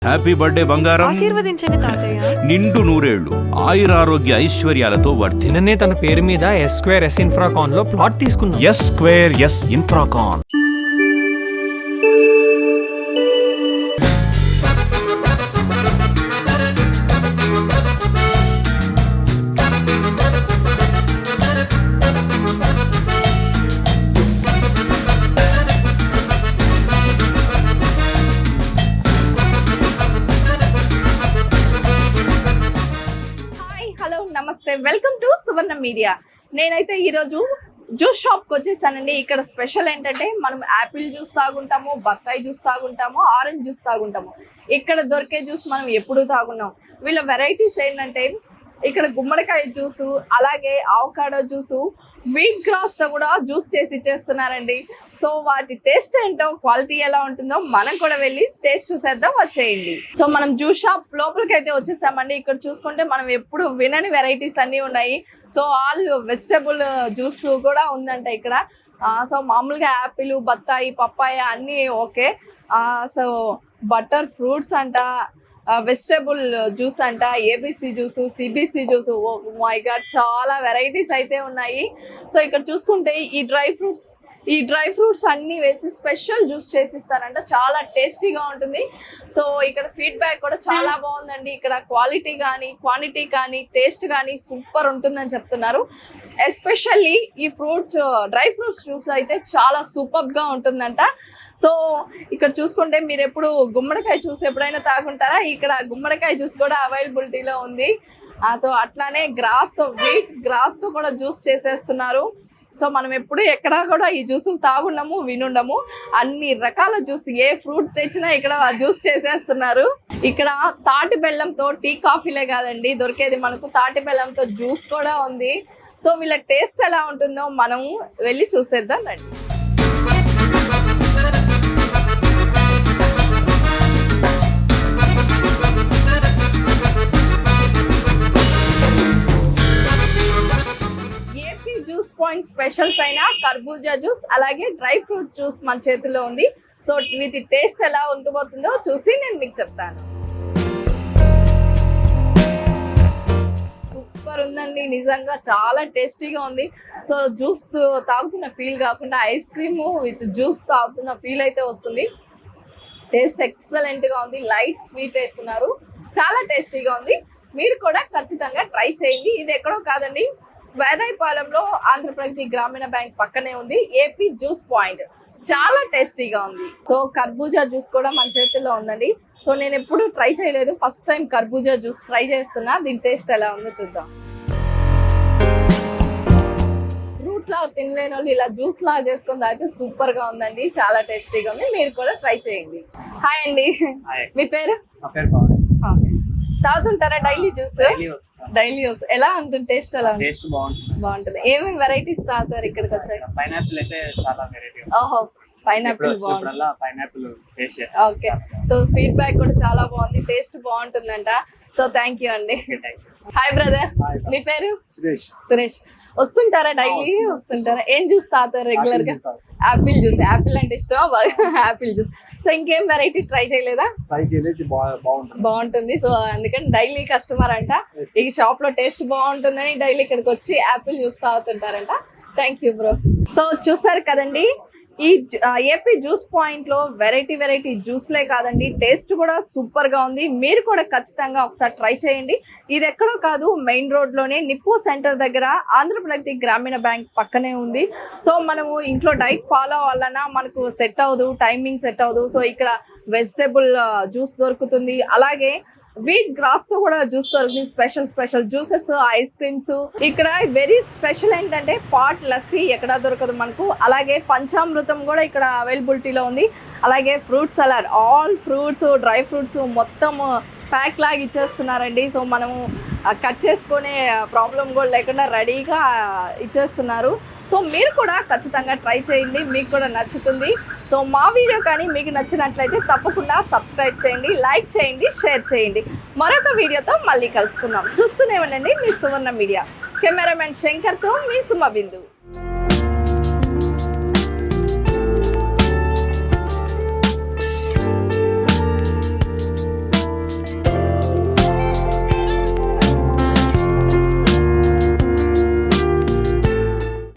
Happy birthday బంగారం. ఆశీర్వదించండి తాతయ్య. నిండు నూరేళ్లు ఆయురారోగ్య ఐశ్వర్యాలతో వర్ధిల్ల. నిన్ననే తన పేరు మీద S² S ఇన్ఫ్రాకాన్ లో ప్లాట్ తీసుకున్నాం. S² S Infracon. నమస్తే, వెల్కమ్ టు సువర్ణ మీడియా. నేనైతే ఈరోజు జ్యూస్ షాప్కి వచ్చేసానండి. ఇక్కడ స్పెషల్ ఏంటంటే మనం యాపిల్ జ్యూస్ తాగుంటాము, బత్తాయి జ్యూస్ తాగుంటాము, ఆరెంజ్ జ్యూస్ తాగుంటాము. ఇక్కడ దొరికే జ్యూస్ మనం ఎప్పుడు తాగున్నాం. వీళ్ళ వెరైటీస్ ఏంటంటే ఇక్కడ గుమ్మడికాయ జ్యూసు, అలాగే ఆవకాడో జ్యూసు, వీట్ గ్రాస్తో కూడా జ్యూస్ చేసి ఇచ్చేస్తున్నారండి. సో వాటి టేస్ట్ ఏంటో, క్వాలిటీ ఎలా ఉంటుందో మనం కూడా వెళ్ళి టేస్ట్ చూసేద్దాం, వచ్చేయండి. సో మనం జ్యూస్ షాప్ లోపలికి అయితే వచ్చేసామండి. ఇక్కడ చూసుకుంటే మనం ఎప్పుడు వినని వెరైటీస్ అన్నీ ఉన్నాయి. సో ఆల్ వెజిటబుల్ జ్యూస్ కూడా ఉందంట ఇక్కడ. సో మామూలుగా యాపిల్, బత్తాయి, పప్పాయ అన్నీ ఓకే. సో బటర్ ఫ్రూట్స్ అంట, వెజిటబుల్ జ్యూస్ అంట, ABC juice, CBC juice, oh my God చాలా వెరైటీస్ అయితే ఉన్నాయి. సో ఇక్కడ చూసుకుంటే ఈ డ్రై ఫ్రూట్స్ అన్నీ వేసి స్పెషల్ జ్యూస్ చేసిస్తారంట. చాలా టేస్టీగా ఉంటుంది. సో ఇక్కడ ఫీడ్బ్యాక్ కూడా చాలా బాగుందండి. ఇక్కడ క్వాలిటీ కానీ, క్వాంటిటీ కానీ, టేస్ట్ కానీ సూపర్ ఉంటుందని చెప్తున్నారు. ఎస్పెషల్లీ ఈ డ్రై ఫ్రూట్స్ జ్యూస్ అయితే చాలా సూపర్గా ఉంటుందంట. సో ఇక్కడ చూసుకుంటే మీరు ఎప్పుడు గుమ్మడికాయ జ్యూస్ ఎప్పుడైనా తాగుంటారా? ఇక్కడ గుమ్మడికాయ జ్యూస్ కూడా అవైలబిలిటీలో ఉంది. సో అట్లానే వీట్ గ్రాస్తో కూడా జ్యూస్ చేసేస్తున్నారు. సో మనం ఎప్పుడు ఎక్కడ కూడా ఈ జ్యూస్ తాగుండము, వినుండము. అన్ని రకాల జ్యూస్, ఏ ఫ్రూట్ తెచ్చినా ఇక్కడ జ్యూస్ చేసేస్తున్నారు. ఇక్కడ తాటి బెల్లంతో టీ, కాఫీలే కాదండి దొరికేది మనకు, తాటి బెల్లంతో జ్యూస్ కూడా ఉంది. సో వీళ్ళ టేస్ట్ ఎలా ఉంటుందో మనం వెళ్ళి చూసేద్దాం రండి. పాయింట్ స్పెషల్స్ అయినా కర్బూజా జ్యూస్, అలాగే డ్రై ఫ్రూట్ జ్యూస్ మన చేతిలో ఉంది. సో వీటి టేస్ట్ ఎలా ఉంటుందో చూసి నేను మీకు చెప్తాను. సూపర్ ఉందండి, నిజంగా చాలా టేస్టీగా ఉంది. సో జ్యూస్ తాగుతున్న ఫీల్ కాకుండా ఐస్ క్రీమ్ విత్ జ్యూస్ తాగుతున్న ఫీల్ అయితే వస్తుంది. టేస్ట్ ఎక్సలెంట్గా ఉంది. లైట్ స్వీట్ వేస్తున్నారు, చాలా టేస్టీగా ఉంది. మీరు కూడా ఖచ్చితంగా ట్రై చేయండి. ఇది ఎక్కడో కాదండి, వేదాయపాలెంలో ఆంధ్రప్రదేశ్ గ్రామీణ బ్యాంక్ పక్కనే ఉంది ఏపీ జ్యూస్ పాయింట్. చాలా టేస్టీగా ఉంది. సో కర్బూజా జ్యూస్ కూడా మన చేతుల్లో ఉందండి. సో నేను ఎప్పుడు ట్రై చేయలేదు, ఫస్ట్ టైం కర్బూజా జ్యూస్ ట్రై చేస్తున్నా. దీని టేస్ట్ ఎలా ఉందో చూద్దాం. ఫ్రూట్ లాగా తినలేని వాళ్ళు ఇలా జ్యూస్ లాగా చేసుకుని తాగితే సూపర్ గా ఉందండి, చాలా టేస్టీగా ఉంది. మీరు కూడా ట్రై చేయండి. హాయ్ అండి, మీ పేరు? తాగుతుంటారా డైలీ జ్యూస్? డైలీ జ్యూస్ ఎలా ఉంటుంది? టేస్ట్ ఎలా ఉంది? బాగుంటుంది. ఏమేమి వెరైటీస్ తాగుతారు ఇక్కడికి వచ్చాక? పైనాపిల్ అయితే చాలా వెరైటీ. ఓహో, పైనాపిల్ బాగుంటుంది. పైనాపిల్ టేస్ట్ చేస్తాం. ఓకే, సో ఫీడ్బ్యాక్ కూడా చాలా బాగుంది, టేస్ట్ బాగుంటుందంట. సో థ్యాంక్ యూ అండి. హాయ్ బ్రదర్, మీ పేరు? సురేష్. వస్తుంటారా డైలీ? వస్తుంటారా? ఏం జ్యూస్ తాగుతారు రెగ్యులర్ గా? Apple juice. యాపిల్ అంటే ఇష్టం, యాపిల్ జ్యూస్. సో ఇంకేం వెరైటీ ట్రై చేయలేదా? బాగుంటుంది. సో అందుకని డైలీ కస్టమర్ అంట. ఈ షాప్ లో టేస్ట్ బాగుంటుందని డైలీ ఇక్కడికి వచ్చి యాపిల్ జ్యూస్ తాగుతుంటారంట. Thank you bro. సో చూసారు కదండి, ఈ ఏపీ జ్యూస్ పాయింట్ లో వెరైటీ జ్యూస్లే కాదండి, టేస్ట్ కూడా సూపర్ గా ఉంది. మీరు కూడా ఖచ్చితంగా ఒకసారి ట్రై చేయండి. ఇది ఎక్కడో కాదు, మెయిన్ రోడ్ లోనే నిప్పు సెంటర్ దగ్గర ఆంధ్రప్రదేశ్ గ్రామీణ బ్యాంక్ పక్కనే ఉంది. సో మనము ఇంట్లో డైట్ ఫాలో అవ్వాలన్నా మనకు సెట్ అవ్వదు, టైమింగ్ సెట్ అవ్వదు. సో ఇక్కడ వెజిటబుల్ జ్యూస్ దొరుకుతుంది, అలాగే వీట్ గ్రాస్ తో కూడా జ్యూస్ దొరుకుతుంది. Special juices, ice creams. ఇక్కడ వెరీ స్పెషల్ ఏంటంటే పాట్ లస్సీ ఎక్కడ దొరకదు మనకు. అలాగే పంచామృతం కూడా ఇక్కడ అవైలబిలిటీలో ఉంది. అలాగే fruit salad, all fruits, dry fruits మొత్తం ప్యాక్ లాగా ఇచ్చేస్తున్నారండి. సో మనము కట్ చేసుకునే ప్రాబ్లం కూడా లేకుండా రెడీగా ఇచ్చేస్తున్నారు. సో మీరు కూడా ఖచ్చితంగా ట్రై చేయండి, మీకు కూడా నచ్చుతుంది. సో మా వీడియో కానీ మీకు నచ్చినట్లయితే తప్పకుండా సబ్స్క్రైబ్ చేయండి, లైక్ చేయండి, షేర్ చేయండి. మరొక వీడియోతో మళ్ళీ కలుసుకుందాం. చూస్తూనే ఉండండి మీ సువర్ణ మీడియా. కెమెరామెన్ శంకర్తో మీ సుమ బిందు.